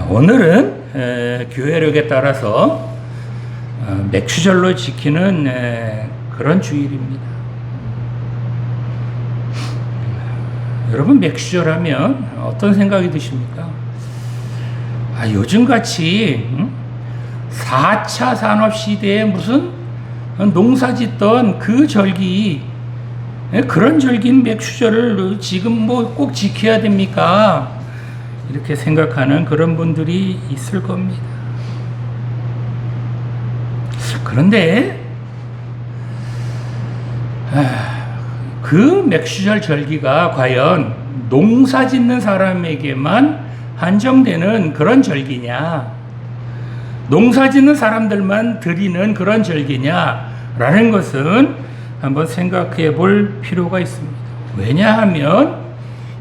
오늘은 교회력에 따라서 맥추절로 지키는 그런 주일입니다. 여러분, 맥추절 하면 어떤 생각이 드십니까? 요즘같이 4차 산업시대에 무슨 농사 짓던 그 절기, 그런 절기인 맥추절을 지금 뭐 꼭 지켜야 됩니까? 이렇게 생각하는 그런 분들이 있을 겁니다. 그런데 그 맥추절 절기가 과연 농사 짓는 사람에게만 한정되는 그런 절기냐, 농사 짓는 사람들만 드리는 그런 절기냐라는 것은 한번 생각해 볼 필요가 있습니다. 왜냐하면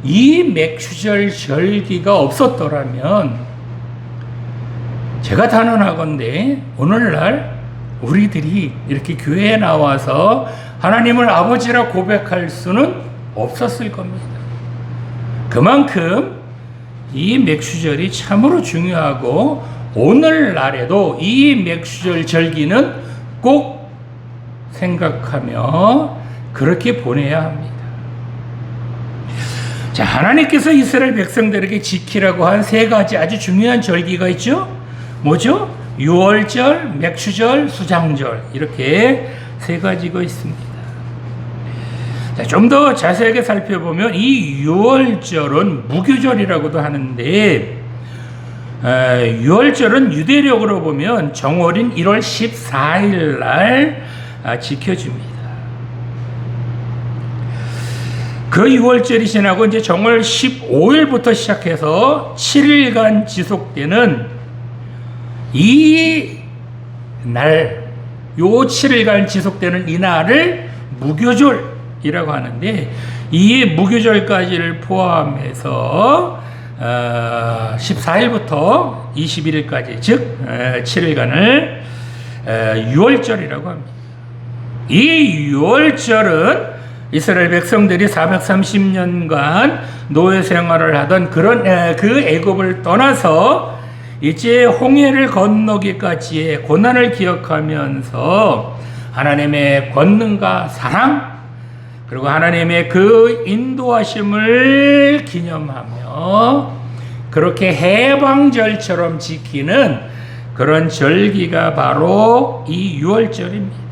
이 맥추절 절기가 없었더라면 제가 단언하건대 오늘날 우리들이 이렇게 교회에 나와서 하나님을 아버지라 고백할 수는 없었을 겁니다. 그만큼 이 맥추절이 참으로 중요하고 오늘날에도 이 맥추절 절기는 꼭 생각하며 그렇게 보내야 합니다. 자, 하나님께서 이스라엘 백성들에게 지키라고 한 세 가지 아주 중요한 절기가 있죠. 뭐죠? 유월절, 맥추절, 수장절, 이렇게 세 가지가 있습니다. 자, 좀 더 자세하게 살펴보면 이 유월절은 무교절이라고도 하는데, 유월절은 유대력으로 보면 정월인 1월 14일 날 지켜집니다. 그 6월절이 지나고 이제 정월 15일부터 시작해서 7일간 지속되는 이 날, 요 7일간 지속되는 이 날을 무교절이라고 하는데, 이 무교절까지를 포함해서 14일부터 21일까지, 즉 7일간을 6월절이라고 합니다. 이 6월절은 이스라엘 백성들이 430년간 노예 생활을 하던 그런 그 애굽을 떠나서 이제 홍해를 건너기까지의 고난을 기억하면서 하나님의 권능과 사랑, 그리고 하나님의 그 인도하심을 기념하며 그렇게 해방절처럼 지키는 그런 절기가 바로 이 유월절입니다.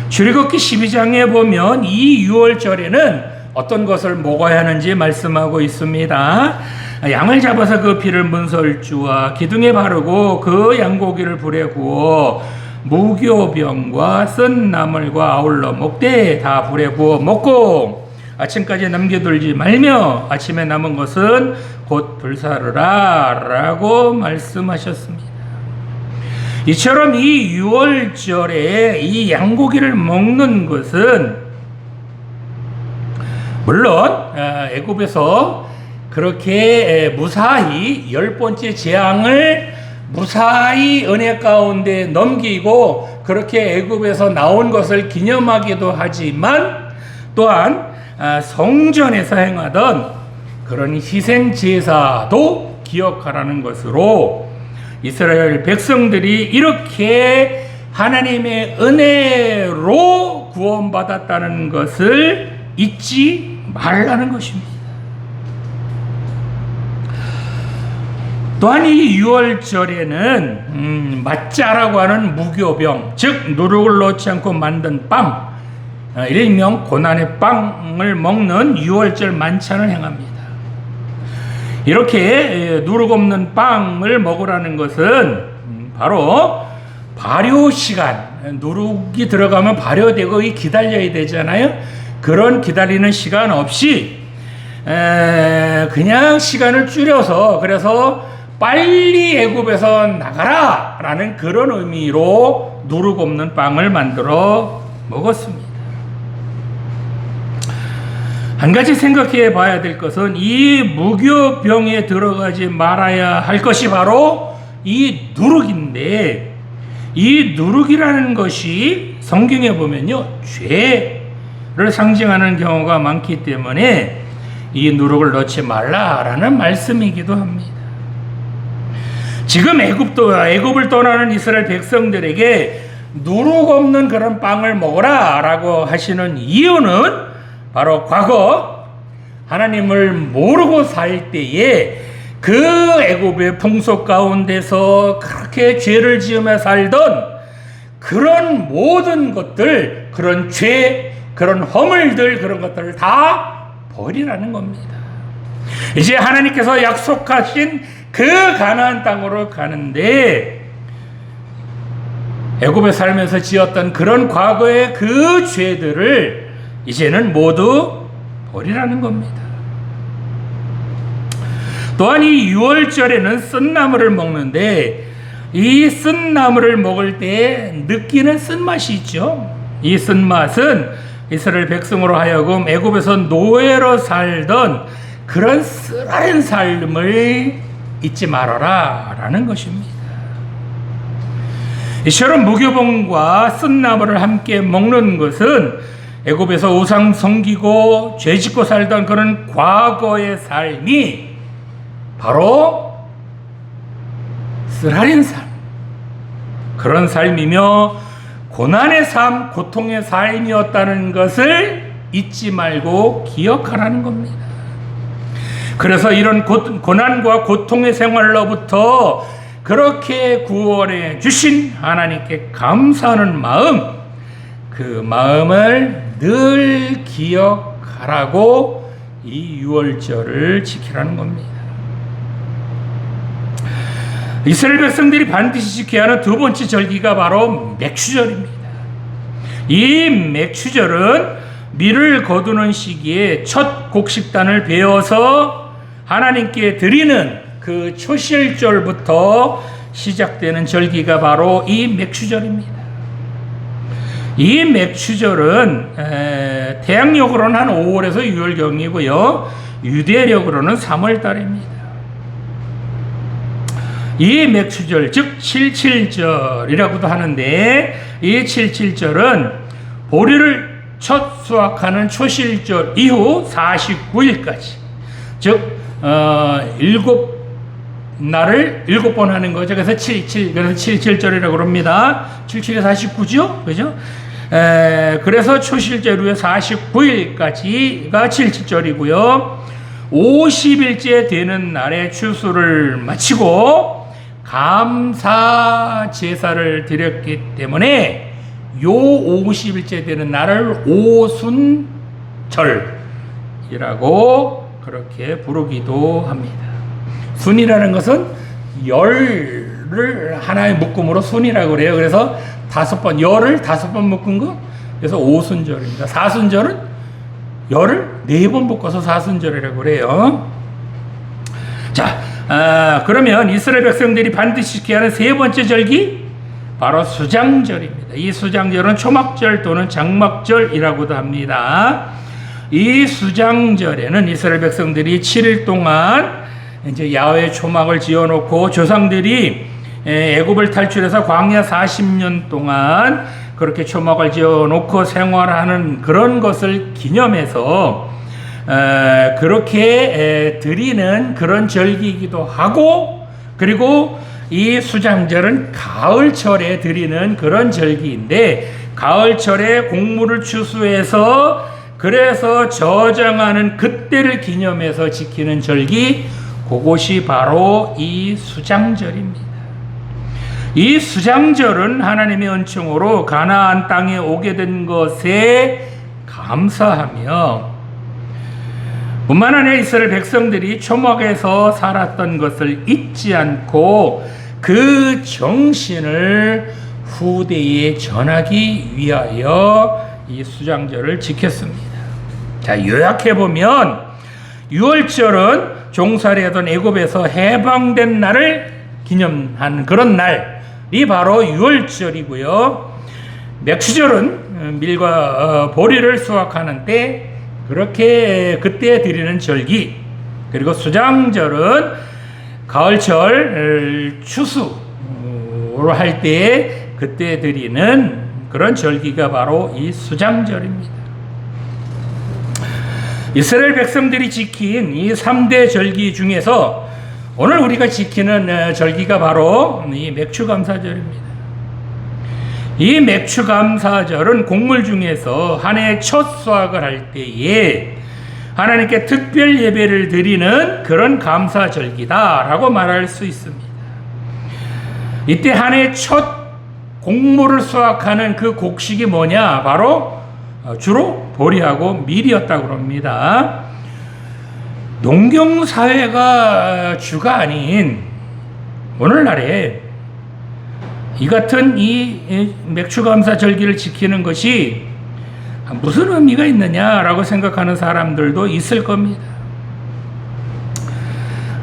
출애굽기 12장에 보면 이 유월절에는 어떤 것을 먹어야 하는지 말씀하고 있습니다. 양을 잡아서 그 피를 문설주와 기둥에 바르고 그 양고기를 불에 구워 무교병과 쓴 나물과 아울러 먹되 다 불에 구워 먹고 아침까지 남겨두지 말며 아침에 남은 것은 곧 불사르라 라고 말씀하셨습니다. 이처럼 이 유월절에 이 양고기를 먹는 것은 물론 애굽에서 그렇게 무사히 10번째 재앙을 무사히 은혜 가운데 넘기고 그렇게 애굽에서 나온 것을 기념하기도 하지만, 또한 성전에서 행하던 그런 희생 제사도 기억하라는 것으로 이스라엘 백성들이 이렇게 하나님의 은혜로 구원받았다는 것을 잊지 말라는 것입니다. 또한 이 유월절에는 맞자라고 하는 무교병, 즉 누룩을 넣지 않고 만든 빵, 일명 고난의 빵을 먹는 유월절 만찬을 행합니다. 이렇게 누룩 없는 빵을 먹으라는 것은 바로 발효 시간, 누룩이 들어가면 발효되고 기다려야 되잖아요. 그런 기다리는 시간 없이 그냥 시간을 줄여서, 그래서 빨리 애굽에서 나가라 라는 그런 의미로 누룩 없는 빵을 만들어 먹었습니다. 한 가지 생각해 봐야 될 것은 이 무교병에 들어가지 말아야 할 것이 바로 이 누룩인데, 이 누룩이라는 것이 성경에 보면요, 죄를 상징하는 경우가 많기 때문에 이 누룩을 넣지 말라라는 말씀이기도 합니다. 지금 애굽을 떠나는 이스라엘 백성들에게 누룩 없는 그런 빵을 먹어라 라고 하시는 이유는 바로 과거 하나님을 모르고 살 때에 그 애굽의 풍속 가운데서 그렇게 죄를 지으며 살던 그런 모든 것들, 그런 죄, 그런 허물들, 그런 것들을 다 버리라는 겁니다. 이제 하나님께서 약속하신 그 가나안 땅으로 가는데 애굽에 살면서 지었던 그런 과거의 그 죄들을 이제는 모두 버리라는 겁니다. 또한 이 유월절에는 쓴나물을 먹는데 이 쓴나물을 먹을 때 느끼는 쓴맛이 있죠. 이 쓴맛은 이스라엘 백성으로 하여금 애굽에서 노예로 살던 그런 쓰라린 삶을 잊지 말아라 라는 것입니다. 이처럼 무교봉과 쓴나물을 함께 먹는 것은 애굽에서 우상 섬기고 죄짓고 살던 그런 과거의 삶이 바로 쓰라린 삶, 그런 삶이며 고난의 삶, 고통의 삶이었다는 것을 잊지 말고 기억하라는 겁니다. 그래서 이런 고난과 고통의 생활로부터 그렇게 구원해 주신 하나님께 감사하는 마음, 그 마음을 늘 기억하라고 이 유월절을 지키라는 겁니다. 이스라엘 백성들이 반드시 지켜야 하는 두 번째 절기가 바로 맥추절입니다. 이 맥추절은 밀을 거두는 시기에 첫 곡식단을 베어서 하나님께 드리는 그 초실절부터 시작되는 절기가 바로 이 맥추절입니다. 이 맥추절은 태양력으로는 한 5월에서 6월경이고요. 유대력으로는 3월달입니다. 이 맥추절, 즉 77절이라고도 하는데 이 77절은 보리를 첫 수확하는 초실절 이후 49일까지, 즉 7날을 7번 하는 거죠. 그래서 77, 그래서 77절이라고 그럽니다. 77에 49죠? 그죠? 그래서 초실절 후에 49일까지가 77절이고요. 50일째 되는 날에 추수를 마치고 감사 제사를 드렸기 때문에 요 50일째 되는 날을 오순절이라고 그렇게 부르기도 합니다. 순이라는 것은 열을 하나의 묶음으로 순이라고 그래요. 그래서 5번, 열을 5번 묶은 거, 그래서 오순절입니다. 사순절은 열을 4번 묶어서 사순절이라고 그래요. 자, 그러면 이스라엘 백성들이 반드시 지켜야 하는 세 번째 절기, 바로 수장절입니다. 이 수장절은 초막절 또는 장막절이라고도 합니다. 이 수장절에는 이스라엘 백성들이 7일 동안 이제 야훼 초막을 지어놓고 조상들이 애굽을 탈출해서 광야 40년 동안 그렇게 초막을 지어놓고 생활하는 그런 것을 기념해서 그렇게 드리는 그런 절기이기도 하고, 그리고 이 수장절은 가을철에 드리는 그런 절기인데, 가을철에 곡물을 추수해서 그래서 저장하는 그때를 기념해서 지키는 절기, 그것이 바로 이 수장절입니다. 이 수장절은 하나님의 은총으로 가나안 땅에 오게 된 것에 감사하며, 뿐만 아니라 이스라엘 백성들이 초막에서 살았던 것을 잊지 않고 그 정신을 후대에 전하기 위하여 이 수장절을 지켰습니다. 자, 요약해보면 유월절은 종살이하던 애굽에서 해방된 날을 기념한 그런 날이 바로 유월절이고요. 맥추절은 밀과 보리를 수확하는 때, 그렇게 그때 드리는 절기, 그리고 수장절은 가을철 추수로 할 때 그때 드리는 그런 절기가 바로 이 수장절입니다. 이스라엘 백성들이 지킨 이 3대 절기 중에서 오늘 우리가 지키는 절기가 바로 이 맥추감사절입니다. 이 맥추감사절은 곡물 중에서 한 해 첫 수확을 할 때에 하나님께 특별 예배를 드리는 그런 감사절기다라고 말할 수 있습니다. 이때 한 해 첫 곡물을 수확하는 그 곡식이 뭐냐? 바로 주로 보리하고 밀이었다고 합니다. 농경사회가 주가 아닌 오늘날에 이 같은 이 맥추감사 절기를 지키는 것이 무슨 의미가 있느냐라고 생각하는 사람들도 있을 겁니다.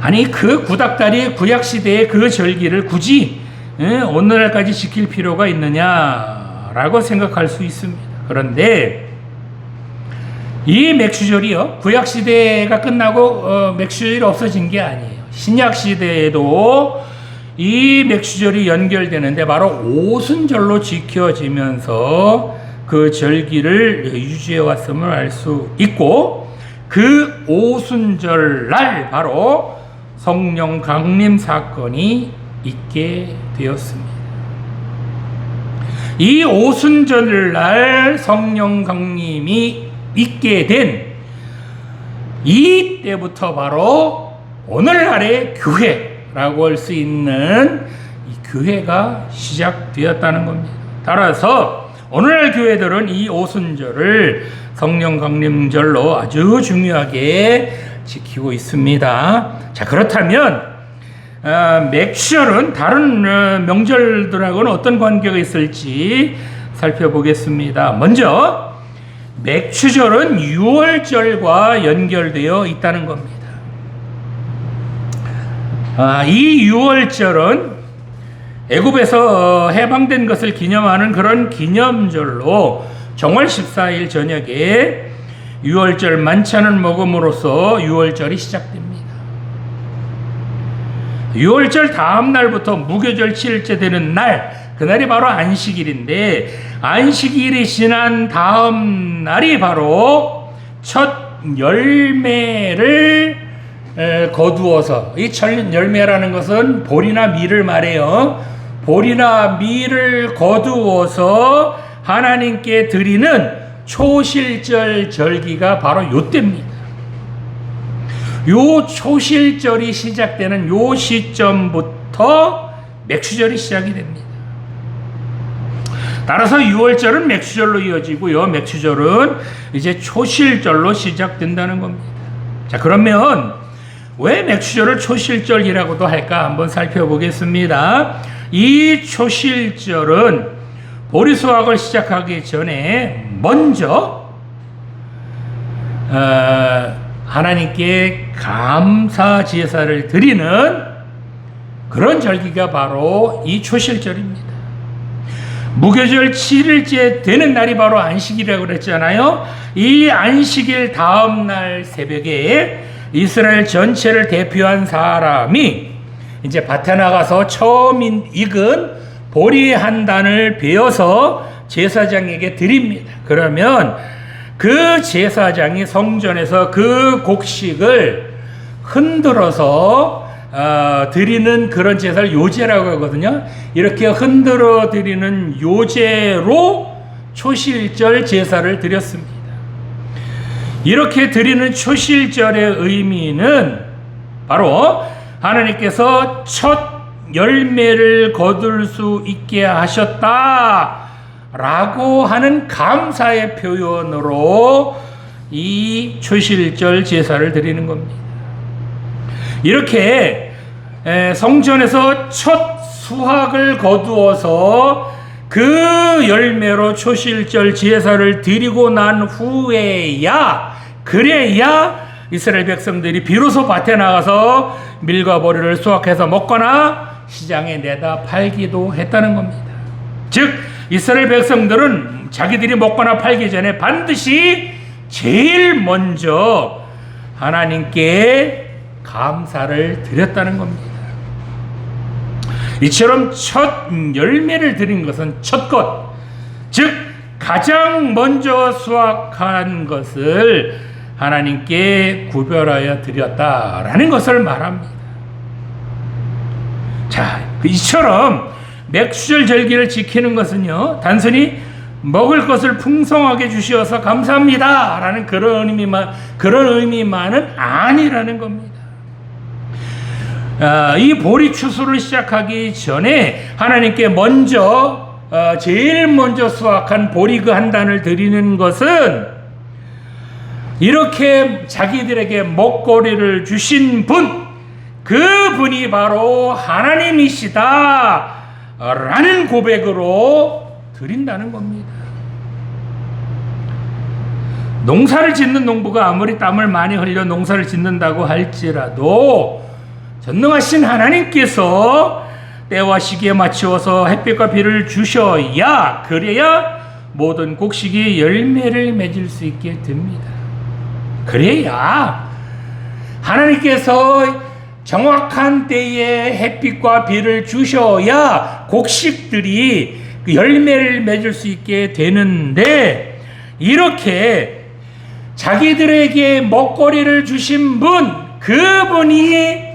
아니 그 구닥다리 구약시대의 그 절기를 굳이 오늘날까지 지킬 필요가 있느냐라고 생각할 수 있습니다. 그런데 이 맥추절이요, 구약시대가 끝나고 맥추절이 없어진 게 아니에요. 신약시대에도 이 맥추절이 연결되는데 바로 오순절로 지켜지면서 그 절기를 유지해 왔음을 알 수 있고, 그 오순절 날 바로 성령 강림 사건이 있게 되었습니다. 이 오순절 날 성령 강림이 있게 된 이때부터 바로 오늘날의 교회라고 할 수 있는 이 교회가 시작되었다는 겁니다. 따라서 오늘날 교회들은 이 오순절을 성령 강림절로 아주 중요하게 지키고 있습니다. 자, 그렇다면 맥추절은 다른 명절들하고는 어떤 관계가 있을지 살펴보겠습니다. 먼저 맥추절은 유월절과 연결되어 있다는 겁니다. 이 유월절은 애굽에서 해방된 것을 기념하는 그런 기념절로 정월 14일 저녁에 유월절 만찬을 먹음으로써 유월절이 시작됩니다. 유월절 다음 날부터 무교절 7일째 되는 날, 그날이 바로 안식일인데, 안식일이 지난 다음 날이 바로 첫 열매를 거두어서, 이 첫 열매라는 것은 보리나 밀을 말해요. 보리나 밀을 거두어서 하나님께 드리는 초실절 절기가 바로 요때입니다. 요 초실절이 시작되는 요 시점부터 맥추절이 시작이 됩니다. 따라서 유월절은 맥추절로 이어지고요, 맥추절은 이제 초실절로 시작된다는 겁니다. 자, 그러면 왜 맥추절을 초실절이라고도 할까 한번 살펴보겠습니다. 이 초실절은 보리 수확을 시작하기 전에 먼저 하나님께 감사 제사를 드리는 그런 절기가 바로 이 초실절입니다. 무교절 7일째 되는 날이 바로 안식일이라고 그랬잖아요. 이 안식일 다음 날 새벽에 이스라엘 전체를 대표한 사람이 이제 밭에 나가서 처음 익은 보리 한 단을 베어서 제사장에게 드립니다. 그러면 그 제사장이 성전에서 그 곡식을 흔들어서 드리는 그런 제사를 요제라고 하거든요. 이렇게 흔들어 드리는 요제로 초실절 제사를 드렸습니다. 이렇게 드리는 초실절의 의미는 바로 하나님께서 첫 열매를 거둘 수 있게 하셨다 라고 하는 감사의 표현으로 이 초실절 제사를 드리는 겁니다. 이렇게 성전에서 첫 수확을 거두어서 그 열매로 초실절 제사를 드리고 난 후에야, 그래야 이스라엘 백성들이 비로소 밭에 나가서 밀과 보리를 수확해서 먹거나 시장에 내다 팔기도 했다는 겁니다. 즉 이스라엘 백성들은 자기들이 먹거나 팔기 전에 반드시 제일 먼저 하나님께 감사를 드렸다는 겁니다. 이처럼 첫 열매를 드린 것은 첫 것, 즉 가장 먼저 수확한 것을 하나님께 구별하여 드렸다라는 것을 말합니다. 자, 이처럼 맥주절 절기를 지키는 것은요, 단순히 먹을 것을 풍성하게 주시어서 감사합니다 라는 그런 의미만은 아니라는 겁니다. 이 보리 추수를 시작하기 전에 하나님께 제일 먼저 수확한 보리 그 한 단을 드리는 것은 이렇게 자기들에게 먹거리를 주신 그분이 바로 하나님이시다 라는 고백으로 드린다는 겁니다. 농사를 짓는 농부가 아무리 땀을 많이 흘려 농사를 짓는다고 할지라도 전능하신 하나님께서 때와 시기에 맞추어서 햇빛과 비를 주셔야, 그래야 모든 곡식이 열매를 맺을 수 있게 됩니다. 그래야 하나님께서 정확한 때에 햇빛과 비를 주셔야 곡식들이 열매를 맺을 수 있게 되는데, 이렇게 자기들에게 먹거리를 주신 그분이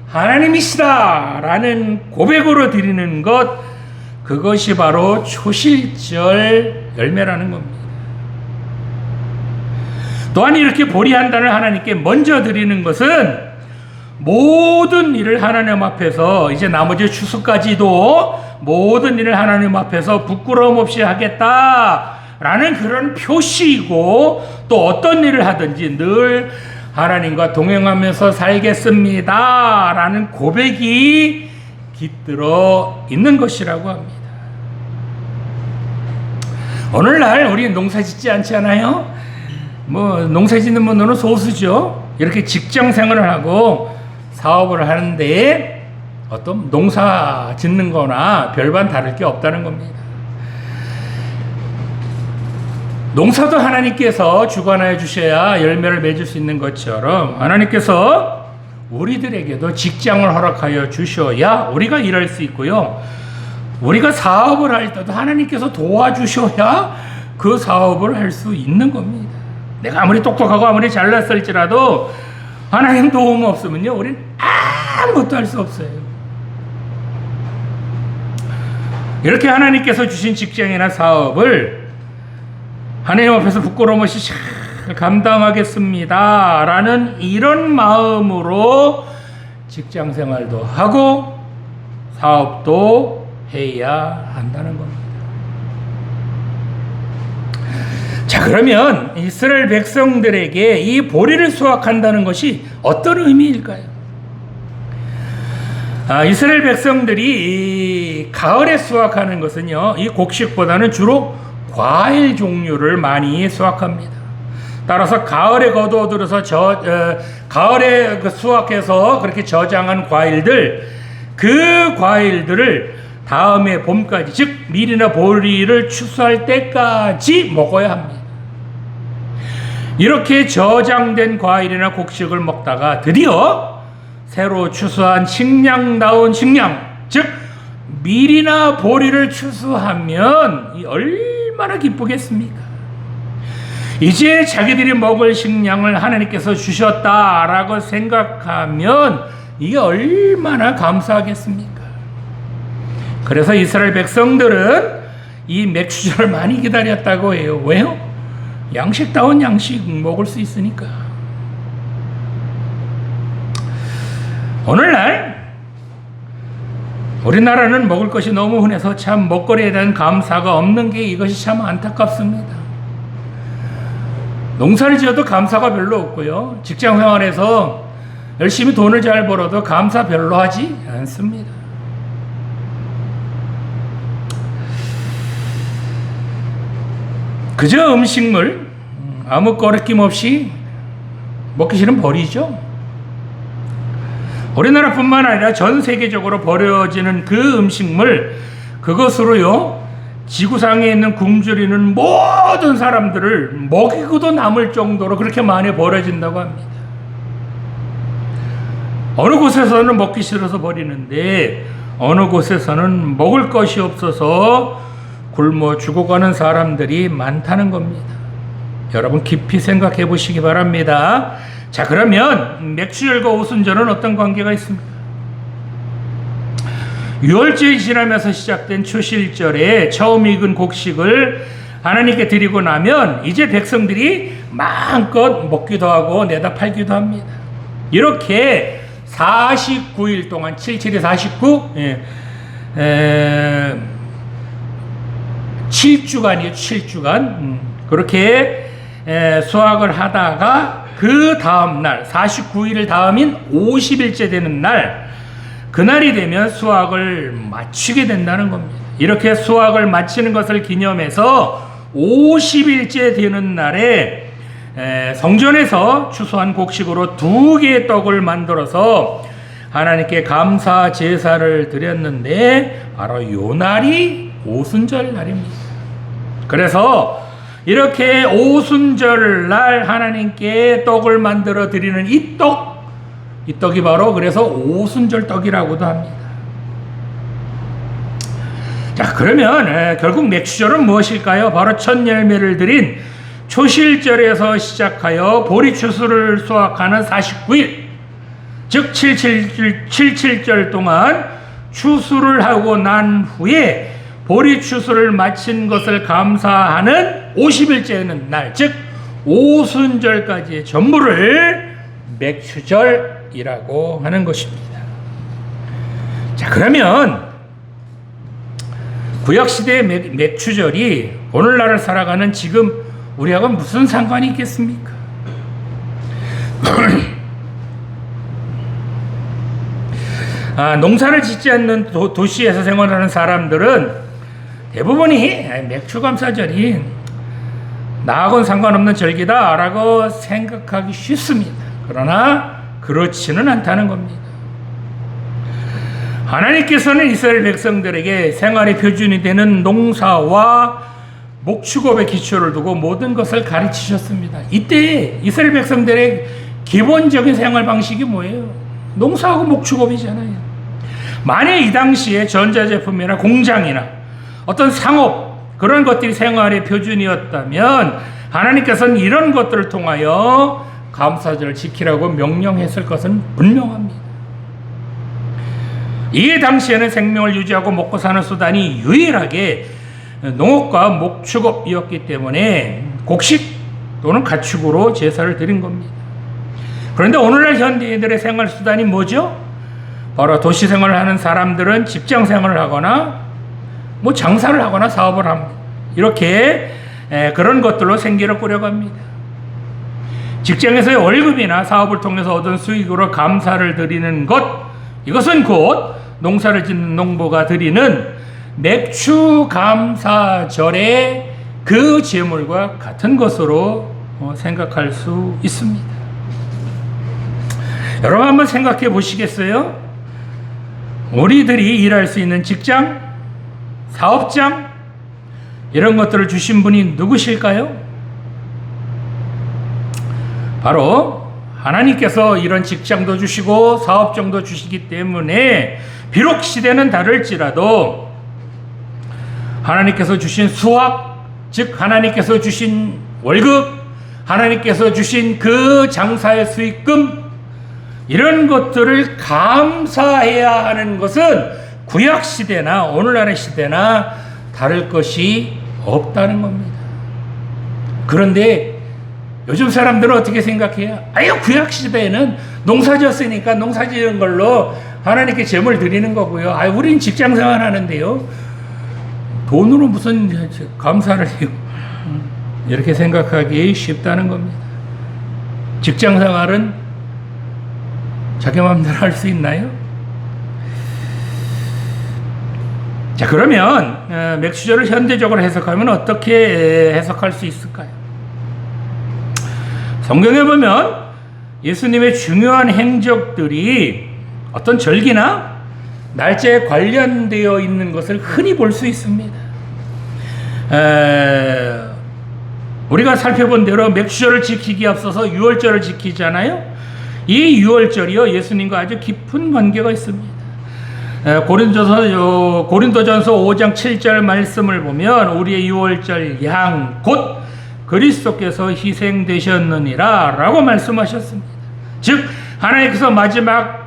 하나님이시다 라는 고백으로 드리는 것, 그것이 바로 초실절 열매라는 겁니다. 또한 이렇게 보리 한 단을 하나님께 먼저 드리는 것은 모든 일을 하나님 앞에서, 이제 나머지 추수까지도 모든 일을 하나님 앞에서 부끄러움 없이 하겠다라는 그런 표시이고, 또 어떤 일을 하든지 늘 하나님과 동행하면서 살겠습니다 라는 고백이 깃들어 있는 것이라고 합니다. 오늘날 우리 농사 짓지 않지 않아요? 농사 짓는 분들은 소수죠. 이렇게 직장 생활을 하고 사업을 하는데 어떤 농사 짓는 거나 별반 다를 게 없다는 겁니다. 농사도 하나님께서 주관하여 주셔야 열매를 맺을 수 있는 것처럼, 하나님께서 우리들에게도 직장을 허락하여 주셔야 우리가 일할 수 있고요, 우리가 사업을 할 때도 하나님께서 도와주셔야 그 사업을 할 수 있는 겁니다. 내가 아무리 똑똑하고 아무리 잘났을지라도 하나님 도움 없으면요, 우리는 아무것도 할 수 없어요. 이렇게 하나님께서 주신 직장이나 사업을 하나님 앞에서 부끄러움 없이 잘 감당하겠습니다 라는 이런 마음으로 직장 생활도 하고 사업도 해야 한다는 겁니다. 자, 그러면 이스라엘 백성들에게 이 보리를 수확한다는 것이 어떤 의미일까요? 이스라엘 백성들이 이 가을에 수확하는 것은요, 이 곡식보다는 주로 과일 종류를 많이 수확합니다. 따라서 가을에 거두어들어서 가을에 수확해서 그렇게 저장한 과일들, 그 과일들을 다음에 봄까지, 즉 밀이나 보리를 추수할 때까지 먹어야 합니다. 이렇게 저장된 과일이나 곡식을 먹다가 드디어 새로 추수한 식량다운 식량, 즉 밀이나 보리를 추수하면 얼마나 기쁘겠습니까? 이제 자기들이 먹을 식량을 하나님께서 주셨다라고 생각하면 이게 얼마나 감사하겠습니까? 그래서 이스라엘 백성들은 이 맥주절을 많이 기다렸다고 해요. 왜요? 양식다운 양식 먹을 수 있으니까. 오늘날 우리나라는 먹을 것이 너무 흔해서 참 먹거리에 대한 감사가 없는 게 이것이 참 안타깝습니다. 농사를 지어도 감사가 별로 없고요, 직장 생활에서 열심히 돈을 잘 벌어도 감사 별로 하지 않습니다. 그저 음식물 아무 거리낌 없이 먹기 싫으면 버리죠. 우리나라뿐만 아니라 전 세계적으로 버려지는 그 음식물, 그것으로요 지구상에 있는 굶주리는 모든 사람들을 먹이고도 남을 정도로 그렇게 많이 버려진다고 합니다. 어느 곳에서는 먹기 싫어서 버리는데 어느 곳에서는 먹을 것이 없어서 굶어 죽어가는 사람들이 많다는 겁니다. 여러분 깊이 생각해 보시기 바랍니다. 자, 그러면 맥추절과 오순절은 어떤 관계가 있습니까? 유월절이 지나면서 시작된 초실절에 처음 익은 곡식을 하나님께 드리고 나면 이제 백성들이 마음껏 먹기도 하고 내다 팔기도 합니다. 이렇게 49일 동안 77이 49 7주간이에요. 7주간 그렇게 수확을 하다가 그 다음날 49일 다음인 50일째 되는 날, 그날이 되면 수확을 마치게 된다는 겁니다. 이렇게 수확을 마치는 것을 기념해서 50일째 되는 날에 성전에서 추수한 곡식으로 2개의 떡을 만들어서 하나님께 감사 제사를 드렸는데 바로 이 날이 오순절 날입니다. 그래서 이렇게 오순절 날 하나님께 떡을 만들어 드리는 이 떡이 바로 그래서 오순절 떡이라고도 합니다. 자, 그러면 결국 맥추절은 무엇일까요? 바로 첫 열매를 드린 초실절에서 시작하여 보리 추수를 수확하는 49일, 즉 77절 동안 추수를 하고 난 후에 보리 추수를 마친 것을 감사하는 50일째는 날, 즉 오순절까지의 전부를 맥추절이라고 하는 것입니다. 자, 그러면 구약시대의 맥추절이 오늘날을 살아가는 지금 우리하고 무슨 상관이 있겠습니까? 농사를 짓지 않는 도시에서 생활하는 사람들은 대부분이 맥추감사절이 나하고는 상관없는 절기다 라고 생각하기 쉽습니다. 그러나 그렇지는 않다는 겁니다. 하나님께서는 이스라엘 백성들에게 생활의 표준이 되는 농사와 목축업의 기초를 두고 모든 것을 가르치셨습니다. 이때 이스라엘 백성들의 기본적인 생활 방식이 뭐예요? 농사하고 목축업이잖아요. 만약 이 당시에 전자제품이나 공장이나 어떤 상업, 그런 것들이 생활의 표준이었다면 하나님께서는 이런 것들을 통하여 감사절을 지키라고 명령했을 것은 분명합니다. 이 당시에는 생명을 유지하고 먹고 사는 수단이 유일하게 농업과 목축업이었기 때문에 곡식 또는 가축으로 제사를 드린 겁니다. 그런데 오늘날 현대인들의 생활 수단이 뭐죠? 바로 도시 생활을 하는 사람들은 직장 생활을 하거나 장사를 하거나 사업을 합니다. 이렇게 그런 것들로 생계를 꾸려갑니다. 직장에서의 월급이나 사업을 통해서 얻은 수익으로 감사를 드리는 것, 이것은 곧 농사를 짓는 농부가 드리는 맥추감사절의 그 제물과 같은 것으로 생각할 수 있습니다. 여러분 한번 생각해 보시겠어요? 우리들이 일할 수 있는 직장, 사업장, 이런 것들을 주신 분이 누구실까요? 바로 하나님께서 이런 직장도 주시고 사업장도 주시기 때문에 비록 시대는 다를지라도 하나님께서 주신 수확, 즉 하나님께서 주신 월급, 하나님께서 주신 그 장사의 수익금, 이런 것들을 감사해야 하는 것은 구약 시대나 오늘날의 시대나 다를 것이 없다는 겁니다. 그런데 요즘 사람들은 어떻게 생각해요? 구약 시대에는 농사 지었으니까 농사 지은 걸로 하나님께 제물 드리는 거고요. 우린 직장 생활 하는데요. 돈으로 무슨 감사를 해요? 이렇게 생각하기 쉽다는 겁니다. 직장 생활은 자기 마음대로 할 수 있나요? 자, 그러면 맥추절을 현대적으로 해석하면 어떻게 해석할 수 있을까요? 성경에 보면 예수님의 중요한 행적들이 어떤 절기나 날짜에 관련되어 있는 것을 흔히 볼 수 있습니다. 우리가 살펴본 대로 맥추절을 지키기에 앞서서 유월절을 지키잖아요. 이 유월절이요, 예수님과 아주 깊은 관계가 있습니다. 고린도전서 5장 7절 말씀을 보면 우리의 유월절 양 곧 그리스도께서 희생되셨느니라 라고 말씀하셨습니다. 즉 하나님께서 마지막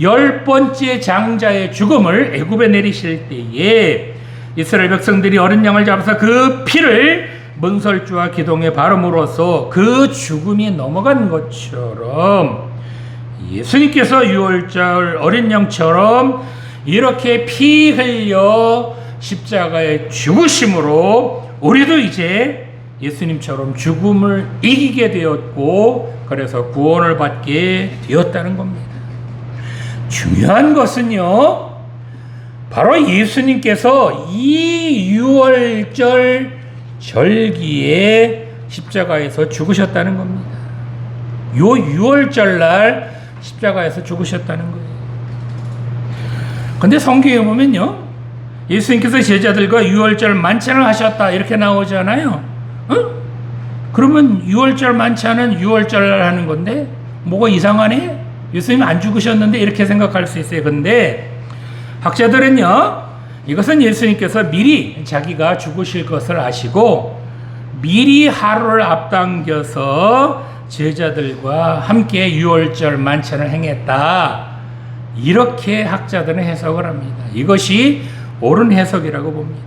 10번째 장자의 죽음을 애굽에 내리실 때에 이스라엘 백성들이 어린 양을 잡아서 그 피를 문설주와 기둥에 바름으로써 그 죽음이 넘어간 것처럼 예수님께서 유월절 어린 양처럼 이렇게 피 흘려 십자가에 죽으심으로 우리도 이제 예수님처럼 죽음을 이기게 되었고 그래서 구원을 받게 되었다는 겁니다. 중요한 것은요, 바로 예수님께서 이 유월절 절기에 십자가에서 죽으셨다는 겁니다. 요 유월절 날 십자가에서 죽으셨다는 거예요. 근데 성경에 보면요, 예수님께서 제자들과 유월절 만찬을 하셨다 이렇게 나오잖아요. 그러면 유월절 만찬은 유월절 날 하는 건데 뭐가 이상하네? 예수님 안 죽으셨는데 이렇게 생각할 수 있어요. 근데 학자들은요, 이것은 예수님께서 미리 자기가 죽으실 것을 아시고 미리 하루를 앞당겨서 제자들과 함께 유월절 만찬을 행했다, 이렇게 학자들은 해석을 합니다. 이것이 옳은 해석이라고 봅니다.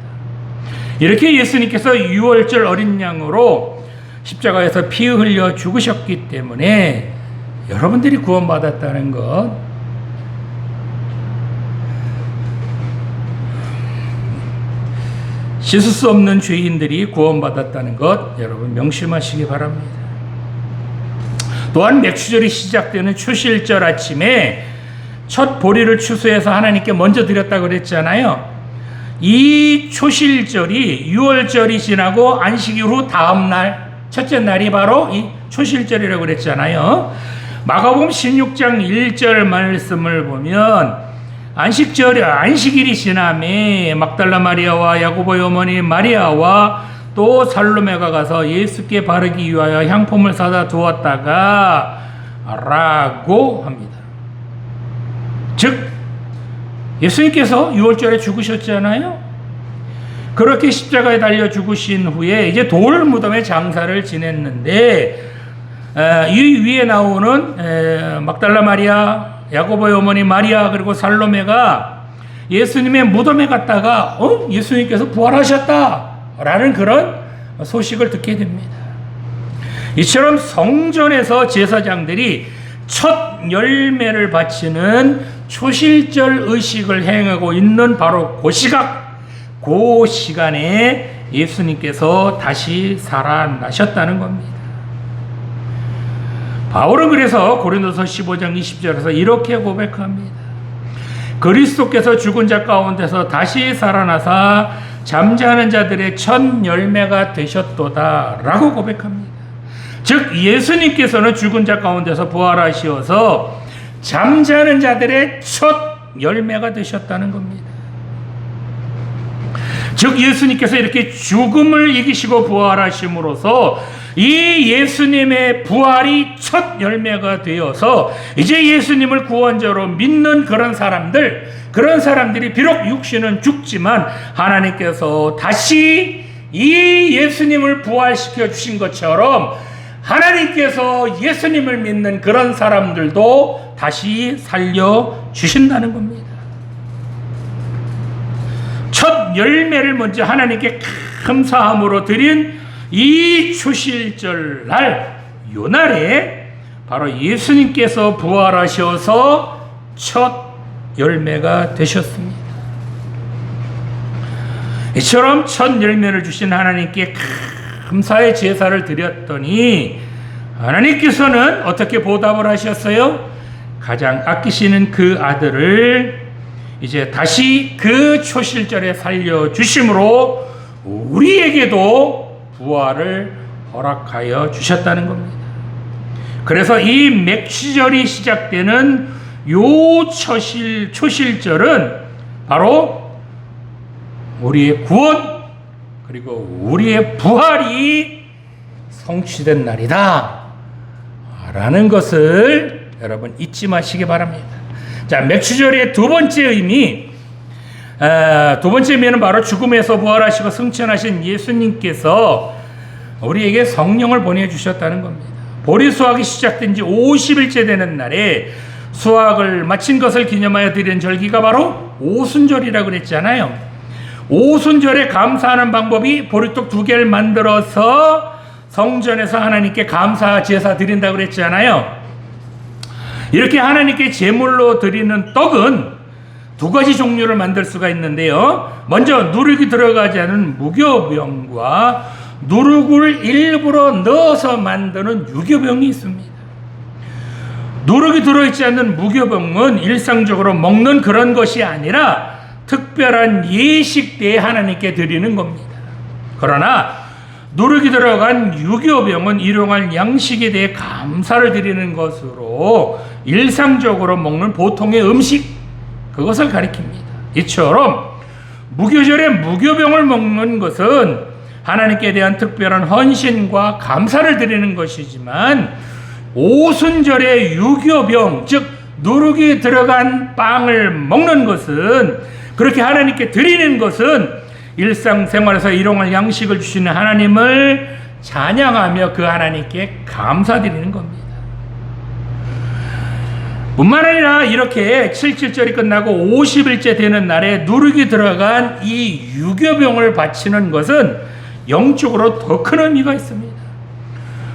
이렇게 예수님께서 유월절 어린 양으로 십자가에서 피 흘려 죽으셨기 때문에 여러분들이 구원받았다는 것, 씻을 수 없는 죄인들이 구원받았다는 것 여러분 명심하시기 바랍니다. 또한 맥추절이 시작되는 초실절 아침에 첫 보리를 추수해서 하나님께 먼저 드렸다고 그랬잖아요. 이 초실절이 유월절이 지나고 안식 이후 다음 날 첫째 날이 바로 이 초실절이라고 그랬잖아요. 마가복음 16장 1절 말씀을 보면 안식일이 지남에 막달라 마리아와 야고보의 어머니 마리아와 또 살로메가 가서 예수께 바르기 위하여 향품을 사다 두었다가 라고 합니다. 즉 예수님께서 유월절에 죽으셨잖아요. 그렇게 십자가에 달려 죽으신 후에 이제 돌 무덤의 장사를 지냈는데 이 위에 나오는 막달라 마리아, 야고보의 어머니 마리아 그리고 살로메가 예수님의 무덤에 갔다가 예수님께서 부활하셨다라는 그런 소식을 듣게 됩니다. 이처럼 성전에서 제사장들이 첫 열매를 바치는 초실절 의식을 행하고 있는 바로 그 시간에 예수님께서 다시 살아나셨다는 겁니다. 바울은 그래서 고린도서 15장 20절에서 이렇게 고백합니다. 그리스도께서 죽은 자 가운데서 다시 살아나사 잠자는 자들의 첫 열매가 되셨도다 라고 고백합니다. 즉 예수님께서는 죽은 자 가운데서 부활하시어서 잠자는 자들의 첫 열매가 되셨다는 겁니다. 즉 예수님께서 이렇게 죽음을 이기시고 부활하심으로써 이 예수님의 부활이 첫 열매가 되어서 이제 예수님을 구원자로 믿는 그런 사람들이 비록 육신은 죽지만 하나님께서 다시 이 예수님을 부활시켜 주신 것처럼 하나님께서 예수님을 믿는 그런 사람들도 다시 살려 주신다는 겁니다. 첫 열매를 먼저 하나님께 감사함으로 드린 이 초실절 날, 요 날에 바로 예수님께서 부활하셔서 첫 열매가 되셨습니다. 이처럼 첫 열매를 주신 하나님께 감사의 제사를 드렸더니 하나님께서는 어떻게 보답을 하셨어요? 가장 아끼시는 그 아들을 이제 다시 그 초실절에 살려주심으로 우리에게도 부활을 허락하여 주셨다는 겁니다. 그래서 이 맥추절이 시작되는 요 초실절은 바로 우리의 구원 그리고 우리의 부활이 성취된 날이다 라는 것을 여러분 잊지 마시기 바랍니다. 자, 맥추절의 두 번째 의미, 두 번째 의미는 바로 죽음에서 부활하시고 승천하신 예수님께서 우리에게 성령을 보내주셨다는 겁니다. 보리 수확이 시작된 지 50일째 되는 날에 수확을 마친 것을 기념하여 드리는 절기가 바로 오순절이라고 그랬잖아요. 오순절에 감사하는 방법이 보리떡 2개를 만들어서 성전에서 하나님께 감사 제사 드린다고 그랬잖아요. 이렇게 하나님께 제물로 드리는 떡은 2가지 종류를 만들 수가 있는데요. 먼저 누룩이 들어가지 않은 무교병과 누룩을 일부러 넣어서 만드는 유교병이 있습니다. 누룩이 들어있지 않는 무교병은 일상적으로 먹는 그런 것이 아니라 특별한 예식 때에 하나님께 드리는 겁니다. 그러나 누룩이 들어간 유교병은 일용할 양식에 대해 감사를 드리는 것으로 일상적으로 먹는 보통의 음식, 그것을 가리킵니다. 이처럼 무교절에 무교병을 먹는 것은 하나님께 대한 특별한 헌신과 감사를 드리는 것이지만 오순절에 유교병, 즉 누룩이 들어간 빵을 먹는 것은, 그렇게 하나님께 드리는 것은 일상생활에서 일용할 양식을 주시는 하나님을 찬양하며 그 하나님께 감사드리는 겁니다. 뿐만 아니라 이렇게 77절이 끝나고 50일째 되는 날에 누룩이 들어간 이 유교병을 바치는 것은 영적으로 더 큰 의미가 있습니다.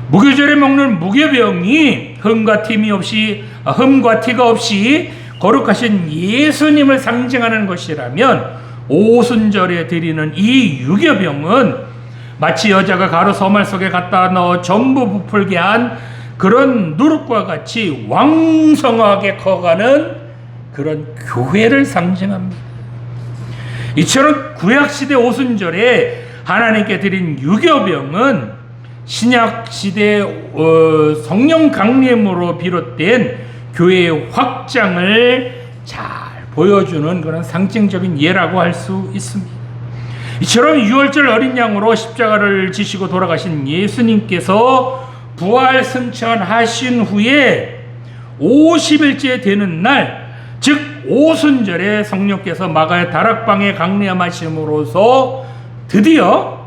무교절에 먹는 무교병이 흠과 티가 없이 거룩하신 예수님을 상징하는 것이라면, 오순절에 드리는 이 유교병은 마치 여자가 가루 서말 속에 갖다 넣어 전부 부풀게 한 그런 누룩과 같이 왕성하게 커가는 그런 교회를 상징합니다. 이처럼 구약시대 오순절에 하나님께 드린 유교병은 신약시대 성령 강림으로 비롯된 교회의 확장을 잘 보여주는 그런 상징적인 예라고 할 수 있습니다. 이처럼 유월절 어린 양으로 십자가를 지시고 돌아가신 예수님께서 부활 승천하신 후에 50일째 되는 날, 즉 오순절에 성령께서 마가의 다락방에 강림하심으로써 드디어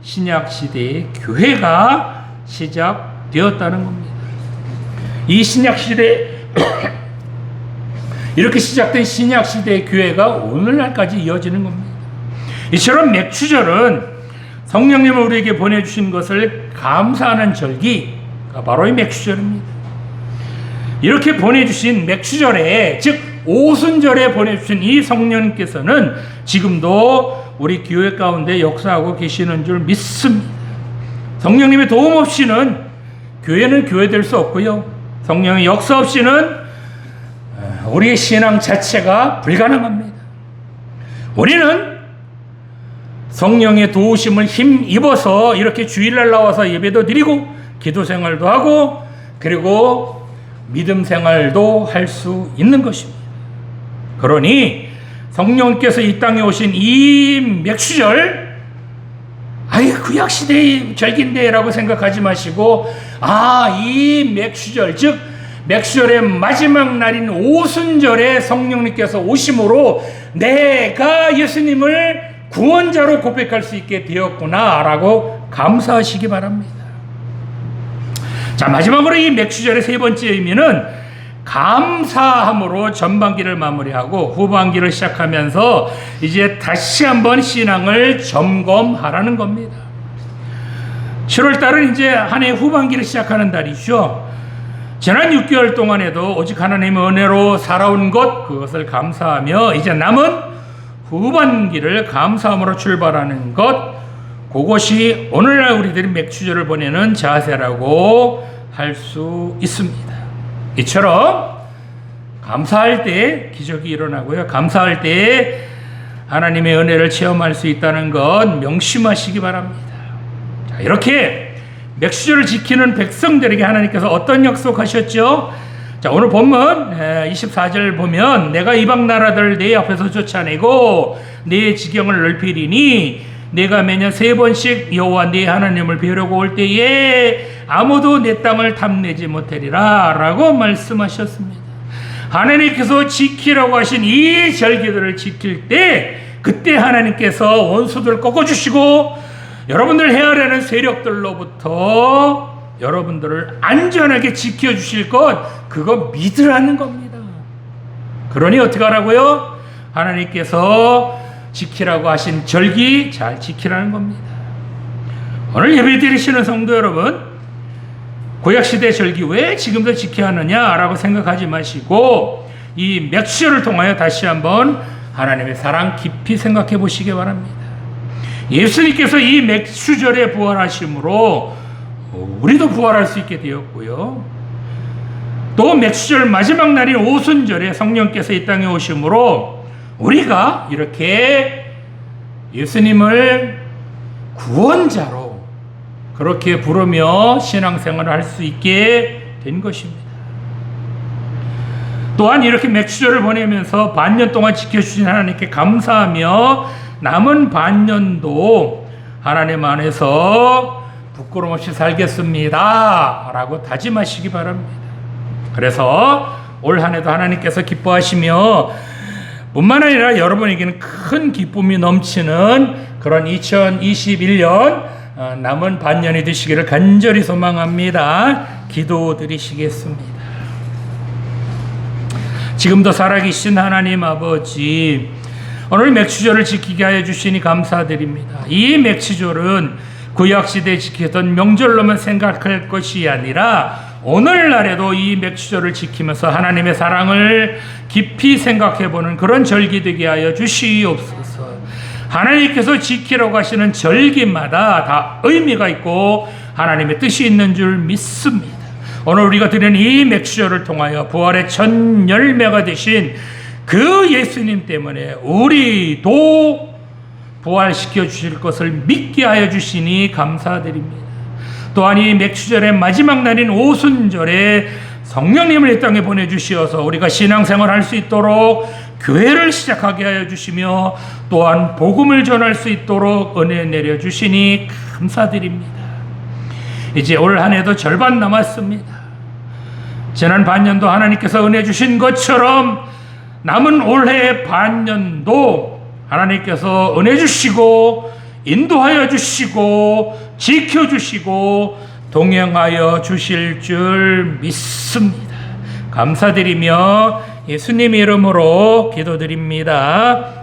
신약시대의 교회가 시작되었다는 겁니다. 이 신약시대 이렇게 시작된 신약시대의 교회가 오늘날까지 이어지는 겁니다. 이처럼 맥추절은 성령님을 우리에게 보내주신 것을 감사하는 절기가 바로 이 맥추절입니다. 이렇게 보내주신 맥추절에, 즉 오순절에 보내주신 이 성령님께서는 지금도 우리 교회 가운데 역사하고 계시는 줄 믿습니다. 성령님의 도움 없이는 교회는 교회될 수 없고요, 성령의 역사 없이는 우리의 신앙 자체가 불가능합니다. 우리는 성령의 도우심을 힘입어서 이렇게 주일날 나와서 예배도 드리고 기도 생활도 하고 그리고 믿음 생활도 할 수 있는 것입니다. 그러니 성령께서 이 땅에 오신 이 맥추절, 아예 구약시대의 절기인데 라고 생각하지 마시고, 이 맥추절, 즉 맥추절의 마지막 날인 오순절에 성령님께서 오심으로 내가 예수님을 구원자로 고백할 수 있게 되었구나 라고 감사하시기 바랍니다. 자, 마지막으로 이 맥추절의 세 번째 의미는 감사함으로 전반기를 마무리하고 후반기를 시작하면서 이제 다시 한번 신앙을 점검하라는 겁니다. 7월달은 이제 한 해 후반기를 시작하는 달이죠. 지난 6개월 동안에도 오직 하나님의 은혜로 살아온 것, 그것을 감사하며 이제 남은 후반기를 감사함으로 출발하는 것, 그것이 오늘날 우리들이 맥추절을 보내는 자세라고 할 수 있습니다. 이처럼 감사할 때 기적이 일어나고요, 감사할 때 하나님의 은혜를 체험할 수 있다는 것 명심하시기 바랍니다. 자, 이렇게 맥추절을 지키는 백성들에게 하나님께서 어떤 약속하셨죠? 자, 오늘 본문 24절 보면 내가 이방 나라들을 내 앞에서 쫓아내고 내 지경을 넓히리니 내가 매년 3번씩 여호와 네 하나님을 뵈려고 올 때에 아무도 내 땅을 탐내지 못하리라 라고 말씀하셨습니다. 하나님께서 지키라고 하신 이 절기들을 지킬 때, 그때 하나님께서 원수들을 꺾어주시고 여러분들 헤아려는 세력들로부터 여러분들을 안전하게 지켜주실 것, 그거 믿으라는 겁니다. 그러니 어떻게 하라고요? 하나님께서 지키라고 하신 절기 잘 지키라는 겁니다. 오늘 예배 드리시는 성도 여러분, 구약시대 절기 왜 지금도 지켜야 하느냐라고 생각하지 마시고 이 맥주절을 통하여 다시 한번 하나님의 사랑 깊이 생각해 보시기 바랍니다. 예수님께서 이 맥주절에 부활하심으로 우리도 부활할 수 있게 되었고요. 또 맥주절 마지막 날인 오순절에 성령께서 이 땅에 오심으로 우리가 이렇게 예수님을 구원자로 그렇게 부르며 신앙생활을 할 수 있게 된 것입니다. 또한 이렇게 맥주절을 보내면서 반년 동안 지켜주신 하나님께 감사하며 남은 반년도 하나님 안에서 부끄럼 없이 살겠습니다 라고 다짐하시기 바랍니다. 그래서 올 한 해도 하나님께서 기뻐하시며 뿐만 아니라 여러분에게는 큰 기쁨이 넘치는 그런 2021년 남은 반년이 되시기를 간절히 소망합니다. 기도드리시겠습니다. 지금도 살아계신 하나님 아버지, 오늘 맥주절을 지키게 하여 주시니 감사드립니다. 이 맥주절은 구약시대에 지켰던 명절로만 생각할 것이 아니라 오늘날에도 이 맥주절을 지키면서 하나님의 사랑을 깊이 생각해보는 그런 절기 되게 하여 주시옵소서. 하나님께서 지키라고 하시는 절기마다 다 의미가 있고 하나님의 뜻이 있는 줄 믿습니다. 오늘 우리가 드리는 이 맥주절을 통하여 부활의 첫 열매가 되신 그 예수님 때문에 우리도 부활시켜 주실 것을 믿게 하여 주시니 감사드립니다. 또한 이 맥주절의 마지막 날인 오순절에 성령님을 이 땅에 보내주시어서 우리가 신앙생활을 할 수 있도록 교회를 시작하게 하여 주시며 또한 복음을 전할 수 있도록 은혜 내려주시니 감사드립니다. 이제 올 한 해도 절반 남았습니다. 지난 반년도 하나님께서 은혜 주신 것처럼 남은 올해 반년도 하나님께서 은혜 주시고 인도하여 주시고 지켜주시고 동행하여 주실 줄 믿습니다. 감사드리며 예수님 이름으로 기도드립니다.